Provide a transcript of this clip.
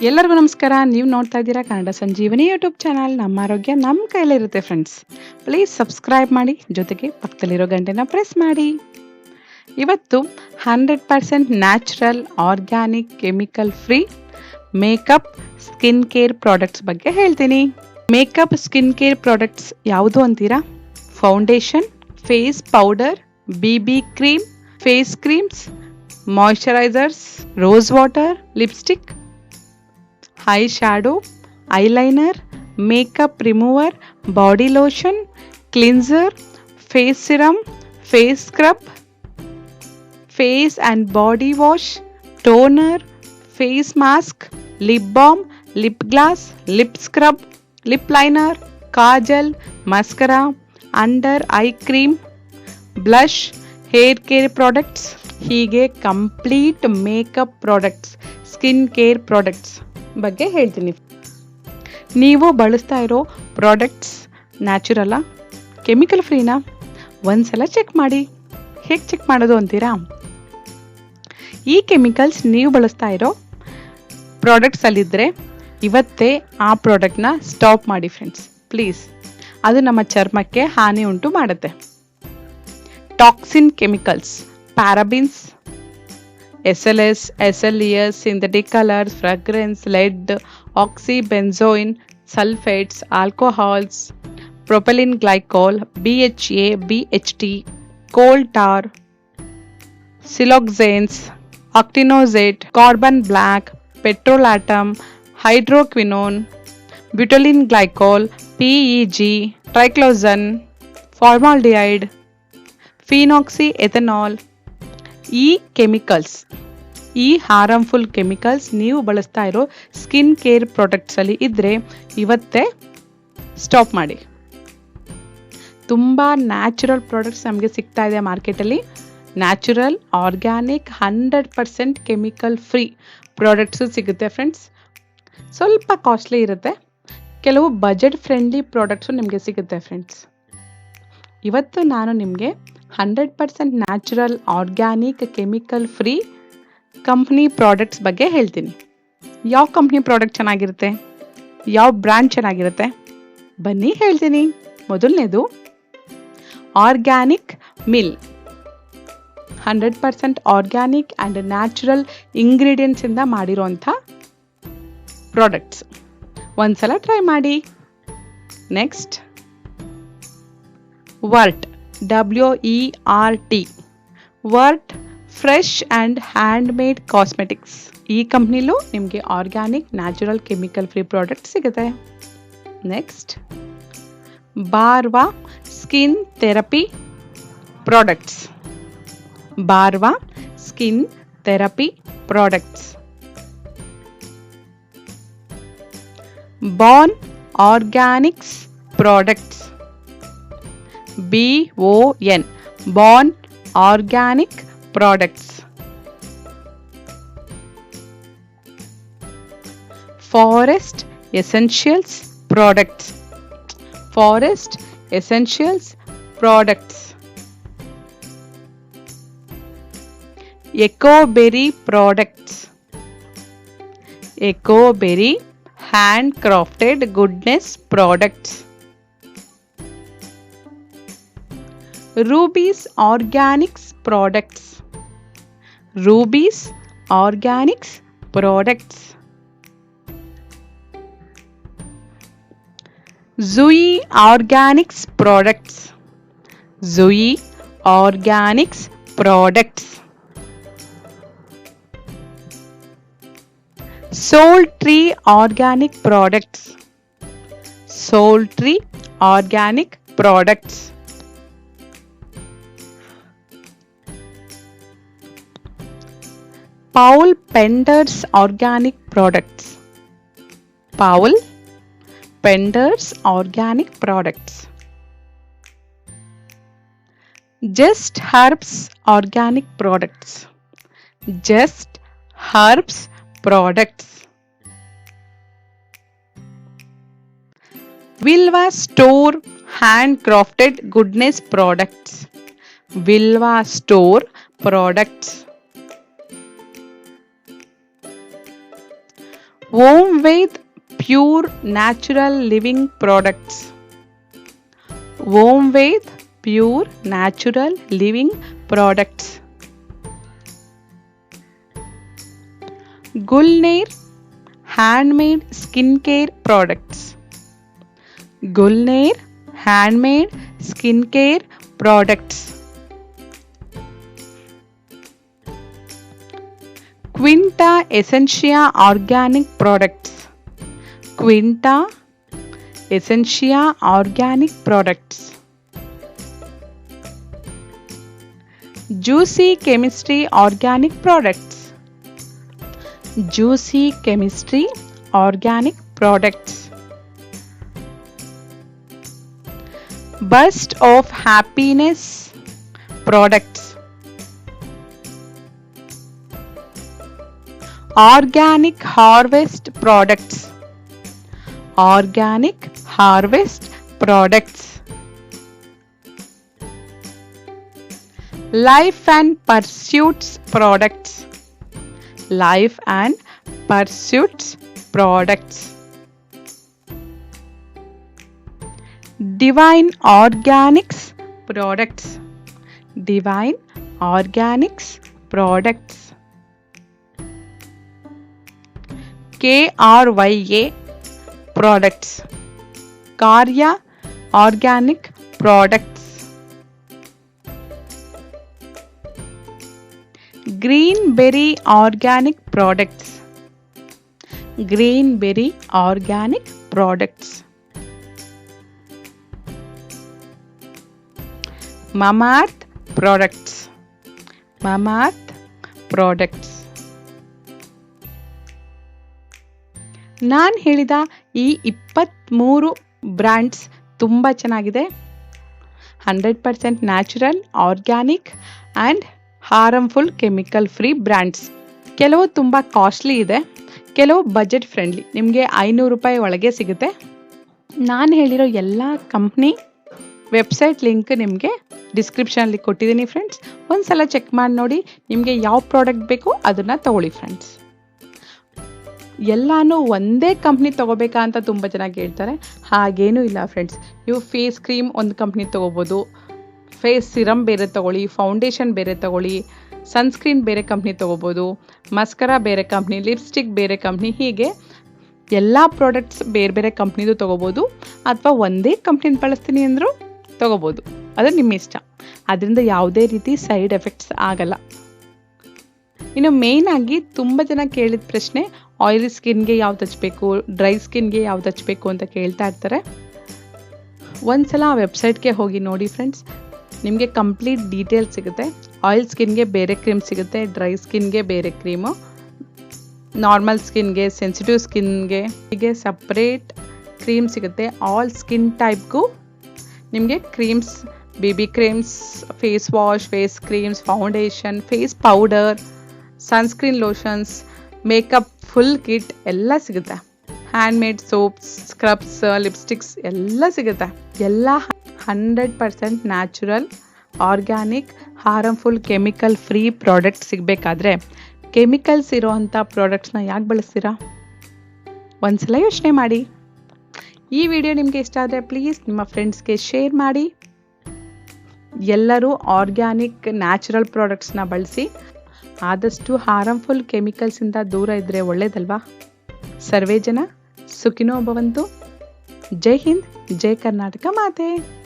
ಎಲ್ಲರಿಗೂ ನಮಸ್ಕಾರ. ನೀವು ನೋಡ್ತಾ ಇದ್ದೀರಾ ಕನ್ನಡ ಸಂಜೀವನಿ ಯೂಟ್ಯೂಬ್ ಚಾನಲ್. ನಮ್ಮ ಆರೋಗ್ಯ ನಮ್ಮ ಕೈಯಲ್ಲಿರುತ್ತೆ ಫ್ರೆಂಡ್ಸ್. ಪ್ಲೀಸ್ ಸಬ್ಸ್ಕ್ರೈಬ್ ಮಾಡಿ, ಜೊತೆಗೆ ಪಕ್ಕದಲ್ಲಿರೋ ಗಂಟೆನ ಪ್ರೆಸ್ ಮಾಡಿ. ಇವತ್ತು 100% natural, organic, chemical free makeup skin care products ಬಗ್ಗೆ ಹೇಳ್ತೀನಿ. ಮೇಕಪ್ ಸ್ಕಿನ್ ಕೇರ್ ಪ್ರಾಡಕ್ಟ್ಸ್ ಯಾವುದು ಅಂತೀರಾ? Foundation, face powder, BB cream, face creams, moisturisers, rose water, lipstick, eye shadow, eyeliner, makeup remover, body lotion, cleanser, face serum, face scrub, face and body wash, toner, face mask, lip balm, lip gloss, lip scrub, lip liner, kajal, mascara, under eye cream, blush, hair care products, ಹೀಗೆ complete makeup products, skin care products ಬಗ್ಗೆ ಹೇಳ್ತೀನಿ. ನೀವು ಬಳಸ್ತಾ ಇರೋ products ನ್ಯಾಚುರಲ್ಲಾ, chemical ಫ್ರೀನಾ? ಒಂದ್ಸಲ check ಮಾಡಿ. ಹೇಗೆ check ಮಾಡೋದು ಅಂತೀರಾ? ಈ ಕೆಮಿಕಲ್ಸ್ ನೀವು ಬಳಸ್ತಾ ಇರೋ ಪ್ರಾಡಕ್ಟ್ಸಲ್ಲಿದ್ದರೆ ಇವತ್ತೇ ಆ ಪ್ರಾಡಕ್ಟ್ನ ಸ್ಟಾಪ್ ಮಾಡಿ ಫ್ರೆಂಡ್ಸ್, ಪ್ಲೀಸ್. ಅದು ನಮ್ಮ ಚರ್ಮಕ್ಕೆ ಹಾನಿ ಉಂಟು ಮಾಡುತ್ತೆ. Toxin chemicals, parabens, SLS, SLES, synthetic colors, fragrance, lead, oxybenzoin, sulfates, alcohols, propylene glycol, BHA, BHT, coal tar, siloxanes, octinoxate, carbon black, petrolatum, hydroquinone, butylene glycol, PEG, triclosan, formaldehyde, phenoxyethanol. ಈ chemicals, ಈ harmful chemicals ನೀವು ಬಳಸ್ತಾ ಇರೋ skin care ಪ್ರಾಡಕ್ಟ್ಸಲ್ಲಿ ಇದ್ದರೆ ಇವತ್ತೇ stop ಮಾಡಿ. ತುಂಬ natural products ನಮಗೆ ಸಿಗ್ತಾ ಇದೆ ಮಾರ್ಕೆಟಲ್ಲಿ. Natural, organic, 100% chemical free products ಸಿಗುತ್ತೆ ಫ್ರೆಂಡ್ಸ್. ಸ್ವಲ್ಪ ಕಾಸ್ಟ್ಲಿ ಇರುತ್ತೆ, ಕೆಲವು ಬಜೆಟ್ ಫ್ರೆಂಡ್ಲಿ ಪ್ರಾಡಕ್ಟ್ಸು ನಿಮಗೆ ಸಿಗುತ್ತೆ ಫ್ರೆಂಡ್ಸ್. ಇವತ್ತು ನಾನು ನಿಮಗೆ 100% natural, organic, chemical free company products ಬಗ್ಗೆ ಹೇಳ್ತೀನಿ. ಯಾವ ಕಂಪ್ನಿ ಪ್ರಾಡಕ್ಟ್ ಚೆನ್ನಾಗಿರುತ್ತೆ, ಯಾವ ಬ್ರ್ಯಾಂಡ್ ಚೆನ್ನಾಗಿರುತ್ತೆ, ಬನ್ನಿ ಹೇಳ್ತೀನಿ. ಮೊದಲನೇದು organic mill. 100% organic and natural ಇಂಗ್ರೀಡಿಯೆಂಟ್ಸಿಂದ ಮಾಡಿರೋಂಥ ಪ್ರಾಡಕ್ಟ್ಸ್. ಒಂದ್ಸಲ ಟ್ರೈ ಮಾಡಿ. Next Wert, WERT, Wert fresh and handmade cosmetics. ಈ ಕಂಪ್ನಿಲೂ ನಿಮಗೆ organic, natural, chemical free product ಸಿಗುತ್ತೆ. Next Barwa skin therapy products. Barwa skin therapy products. Born Organics products. BON, Born Organic Products. Forest Essentials Products. Forest Essentials Products. Ecoberry Products. Ecoberry Handcrafted Goodness Products. Ruby's Organics Products. Ruby's Organics Products. Zui Organics Products. Zui Organics Products. Soul Tree Organic Products. Soul Tree Organic Products. Paul Pender's Organic Products. Paul Pender's Organic Products. Just Herbs Organic Products. Just Herbs Products. Vilva Store Handcrafted Goodness Products. Vilva Store Products. Om Ved Pure Natural Living Products. Om Ved Pure Natural Living Products. Gulnair Handmade Skincare Products. Gulnair Handmade Skincare Products. Quinta Essentia Organic Products. Quinta Essentia Organic Products. Juicy Chemistry Organic Products. Juicy Chemistry Organic Products. Burst of Happiness Products. Organic Harvest Products. Organic Harvest Products. Life and Pursuits Products. Life and Pursuits Products. Divine Organics Products. Divine Organics Products. KRYA Products. Karya Organic Products. Greenberry Organic Products. Greenberry Organic Products. Mamaearth Products. Mamaearth Products. ನಾನು ಹೇಳಿದ ಈ 23 brands ತುಂಬ ಚೆನ್ನಾಗಿದೆ. 100% natural, organic and harmful chemical free brands. ಕೆಲವು ತುಂಬ costly ಇದೆ, ಕೆಲವು budget friendly, ನಿಮಗೆ 500 ರೂಪಾಯಿ ಒಳಗೆ ಸಿಗುತ್ತೆ. ನಾನು ಹೇಳಿರೋ ಎಲ್ಲ ಕಂಪ್ನಿ ವೆಬ್ಸೈಟ್ ಲಿಂಕ್ ನಿಮಗೆ ಡಿಸ್ಕ್ರಿಪ್ಷನಲ್ಲಿ ಕೊಟ್ಟಿದ್ದೀನಿ ಫ್ರೆಂಡ್ಸ್. ಒಂದು ಸಲ ಚೆಕ್ ಮಾಡಿ ನೋಡಿ, ನಿಮಗೆ ಯಾವ ಪ್ರಾಡಕ್ಟ್ ಬೇಕು ಅದನ್ನು ತಗೊಳ್ಳಿ ಫ್ರೆಂಡ್ಸ್. ಎಲ್ಲಾನು ಒಂದೇ ಕಂಪ್ನಿ ತೊಗೋಬೇಕಾ ಅಂತ ತುಂಬ ಜನ ಕೇಳ್ತಾರೆ. ಹಾಗೇನೂ ಇಲ್ಲ ಫ್ರೆಂಡ್ಸ್. ನೀವು ಫೇಸ್ ಕ್ರೀಮ್ ಒಂದು ಕಂಪ್ನಿ ತೊಗೋಬೋದು, ಫೇಸ್ ಸಿರಮ್ ಬೇರೆ ತೊಗೊಳ್ಳಿ, ಫೌಂಡೇಶನ್ ಬೇರೆ ತೊಗೊಳ್ಳಿ, ಸನ್ಸ್ಕ್ರೀನ್ ಬೇರೆ ಕಂಪ್ನಿ ತೊಗೋಬೋದು, ಮಸ್ಕರಾ ಬೇರೆ ಕಂಪ್ನಿ, ಲಿಪ್ಸ್ಟಿಕ್ ಬೇರೆ ಕಂಪ್ನಿ, ಹೀಗೆ ಎಲ್ಲ ಪ್ರಾಡಕ್ಟ್ಸ್ ಬೇರೆ ಬೇರೆ ಕಂಪ್ನಿದು ತೊಗೋಬೋದು. ಅಥವಾ ಒಂದೇ ಕಂಪ್ನಿನ ಬಳಸ್ತೀನಿ ಅಂದರೂ ತೊಗೋಬೋದು, ಅದು ನಿಮ್ಮ ಇಷ್ಟ. ಅದರಿಂದ ಯಾವುದೇ ರೀತಿ ಸೈಡ್ ಎಫೆಕ್ಟ್ಸ್ ಆಗಲ್ಲ. ಇನ್ನು ಮೇಯ್ನಾಗಿ ತುಂಬ ಜನ ಕೇಳಿದ ಪ್ರಶ್ನೆ, ಆಯಿಲಿ ಸ್ಕಿನ್ಗೆ ಯಾವ್ದು ಹಚ್ಚಬೇಕು, ಡ್ರೈ ಸ್ಕಿನ್ಗೆ ಯಾವ್ದು ಹಚ್ಚಬೇಕು ಅಂತ ಕೇಳ್ತಾ ಇರ್ತಾರೆ. ಒಂದು ಸಲ ಆ ವೆಬ್ಸೈಟ್ಗೆ ಹೋಗಿ ನೋಡಿ ಫ್ರೆಂಡ್ಸ್, ನಿಮಗೆ ಕಂಪ್ಲೀಟ್ ಡೀಟೇಲ್ಸ್ ಸಿಗುತ್ತೆ. ಆಯಿಲ್ ಸ್ಕಿನ್ಗೆ ಬೇರೆ ಕ್ರೀಮ್ ಸಿಗುತ್ತೆ, ಡ್ರೈ ಸ್ಕಿನ್ಗೆ ಬೇರೆ ಕ್ರೀಮು, ನಾರ್ಮಲ್ ಸ್ಕಿನ್ಗೆ, ಸೆನ್ಸಿಟಿವ್ ಸ್ಕಿನ್ಗೆ ಹೀಗೆ ಸಪ್ರೇಟ್ ಕ್ರೀಮ್ ಸಿಗುತ್ತೆ. ಆಲ್ ಸ್ಕಿನ್ ಟೈಪ್ಗೂ ನಿಮಗೆ creams, baby creams, face wash, face creams, foundation, face powder, sunscreen lotions, makeup full kit ಎಲ್ಲ ಸಿಗುತ್ತೆ. ಹ್ಯಾಂಡ್ಮೇಡ್ ಸೋಪ್ಸ್, ಸ್ಕ್ರಬ್ಸ್, ಲಿಪ್ಸ್ಟಿಕ್ಸ್ ಎಲ್ಲ ಸಿಗುತ್ತೆ. ಎಲ್ಲ 100% natural, organic, harmful chemical free product ಸಿಗಬೇಕಾದ್ರೆ ಕೆಮಿಕಲ್ಸ್ ಇರೋವಂಥ ಪ್ರಾಡಕ್ಟ್ಸ್ನ ಯಾಕೆ ಬಳಸ್ತೀರಾ? ಒಂದ್ಸಲ ಯೋಚನೆ ಮಾಡಿ. ಈ ವಿಡಿಯೋ ನಿಮಗೆ ಇಷ್ಟ ಆದರೆ ಪ್ಲೀಸ್ ನಿಮ್ಮ ಫ್ರೆಂಡ್ಸ್ಗೆ ಶೇರ್ ಮಾಡಿ. ಎಲ್ಲರೂ ಆರ್ಗ್ಯಾನಿಕ್, ನ್ಯಾಚುರಲ್ ಪ್ರಾಡಕ್ಟ್ಸ್ನ ಬಳಸಿ. ಆದಷ್ಟು ಹಾರ್ಮ್ಫುಲ್ ಕೆಮಿಕಲ್ಸಿಂದ ದೂರ ಇದ್ದರೆ ಒಳ್ಳೇದಲ್ವಾ? ಸರ್ವೇ ಜನ ಸುಖಿನೋ ಭವಂತು. ಜೈ ಹಿಂದ್, ಜೈ ಕರ್ನಾಟಕ ಮಾತೆ.